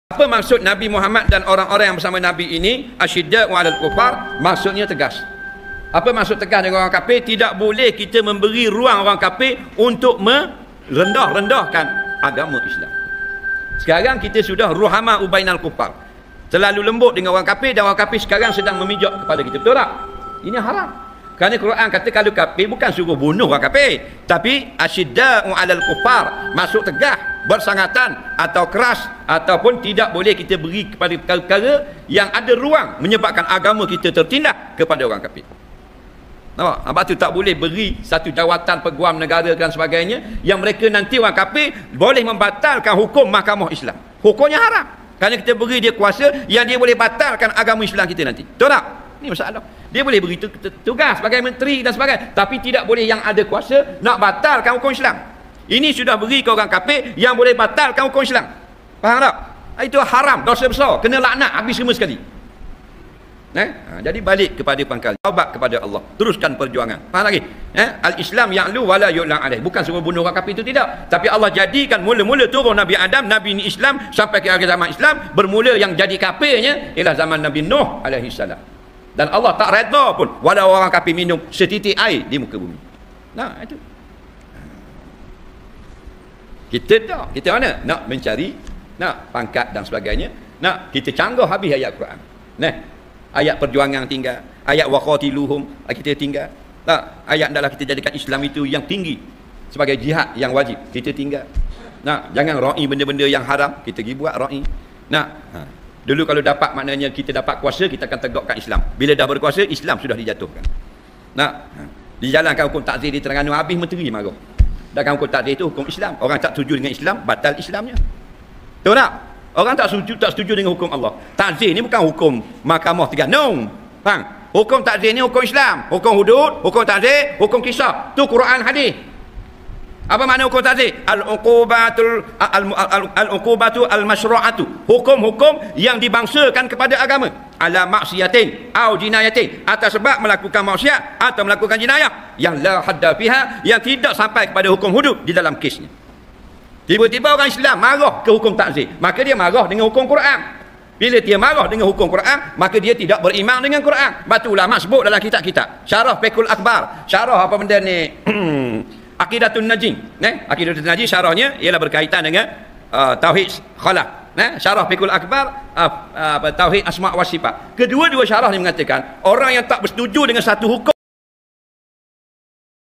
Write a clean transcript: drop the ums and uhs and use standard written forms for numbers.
Apa maksud Nabi Muhammad dan orang-orang yang bersama Nabi ini asyidda'u 'alal kufar? Maksudnya tegas. Apa maksud tegas dengan orang kafir? Tidak boleh kita memberi ruang orang kafir untuk merendah-rendahkan agama Islam. Sekarang kita sudah ruhama ubainal kufar, terlalu lembut dengan orang kafir, dan orang kafir sekarang sedang memijak kepada kita. Betul tak? Ini haram. Kerana Quran kata kalau kafir bukan suruh bunuh orang kafir, tapi asyidda'u 'alal kufar, maksud tegas, bersangatan atau keras, ataupun tidak boleh kita beri kepada perkara yang ada ruang menyebabkan agama kita tertindas kepada orang kafir. Nampak? Sebab tu tak boleh beri satu jawatan peguam negara dan sebagainya yang mereka nanti orang kafir boleh membatalkan hukum mahkamah Islam. Hukumnya haram. Kerana kita beri dia kuasa yang dia boleh batalkan agama Islam kita nanti. Betul tak? Ini masalah. Dia boleh beri tugas sebagai menteri dan sebagainya, tapi tidak boleh yang ada kuasa nak batalkan hukum Islam. Ini sudah beri ke orang kafir yang boleh batalkan hukum Islam. Faham tak? Itu haram, dosa besar, kena laknat habis semua sekali. Jadi balik kepada pangkal, taubat kepada Allah, teruskan perjuangan. Faham lagi? Al-Islam ya'lu wala yu'la alaih. Bukan suruh bunuh orang kafir, itu tidak. Tapi Allah jadikan mula-mula turun Nabi Adam, Nabi ni Islam sampai ke akhir zaman Islam. Bermula yang jadi kafirnya ialah zaman Nabi Nuh alaihi salam. Dan Allah tak redha pun walau orang kafir minum setitik air di muka bumi. Nah, itu. Kita mana? Nak mencari, nak pangkat dan sebagainya. Nak kita canggah habis ayat Quran. Ayat perjuangan tinggal, ayat waqatiluhum kita tinggal. Tak, ayat adalah kita jadikan Islam itu yang tinggi sebagai jihad yang wajib, kita tinggal. Jangan ra'i benda-benda yang haram, kita pergi buat ra'i. Dulu kalau dapat, maknanya kita dapat kuasa, kita akan tegakkan Islam. Bila dah berkuasa, Islam sudah dijatuhkan. Dijalankan hukum takzir di Terengganu, habis menteri marah. Dan hukum takzir itu hukum Islam. Orang tak setuju dengan Islam, batal Islamnya. Tahu tak? Orang tak setuju dengan hukum Allah. Takzir ni bukan hukum mahkamah Terengganu. Faham? Hukum takzir ni hukum Islam. Hukum hudud, hukum takzir, hukum kisah. Tu Quran hadis. Apa makna hukum takzir? Al-uqubatu al-masyru'atu. Hukum-hukum yang dibangsakan kepada agama. Ala maksiatin au jinayatin, atas sebab melakukan maksiat atau melakukan jenayah yang la hadda fiha, yang tidak sampai kepada hukum hudud di dalam kesnya. Tiba-tiba orang Islam marah ke hukum takzir, maka dia marah dengan hukum Quran. Bila dia marah dengan hukum Quran, maka dia tidak beriman dengan Quran. Batu ulama sebut dalam kitab-kitab. Syarah Fiqhul Akbar. Syarah apa benda ni? Aqidatun Najim. Aqidatun Najim syarahnya ialah berkaitan dengan tauhid khalaq. Syarah Fiqhul Akbar, tauhid asma' wa sifat. Kedua-dua syarah ni mengatakan orang yang tak bersetuju dengan satu hukum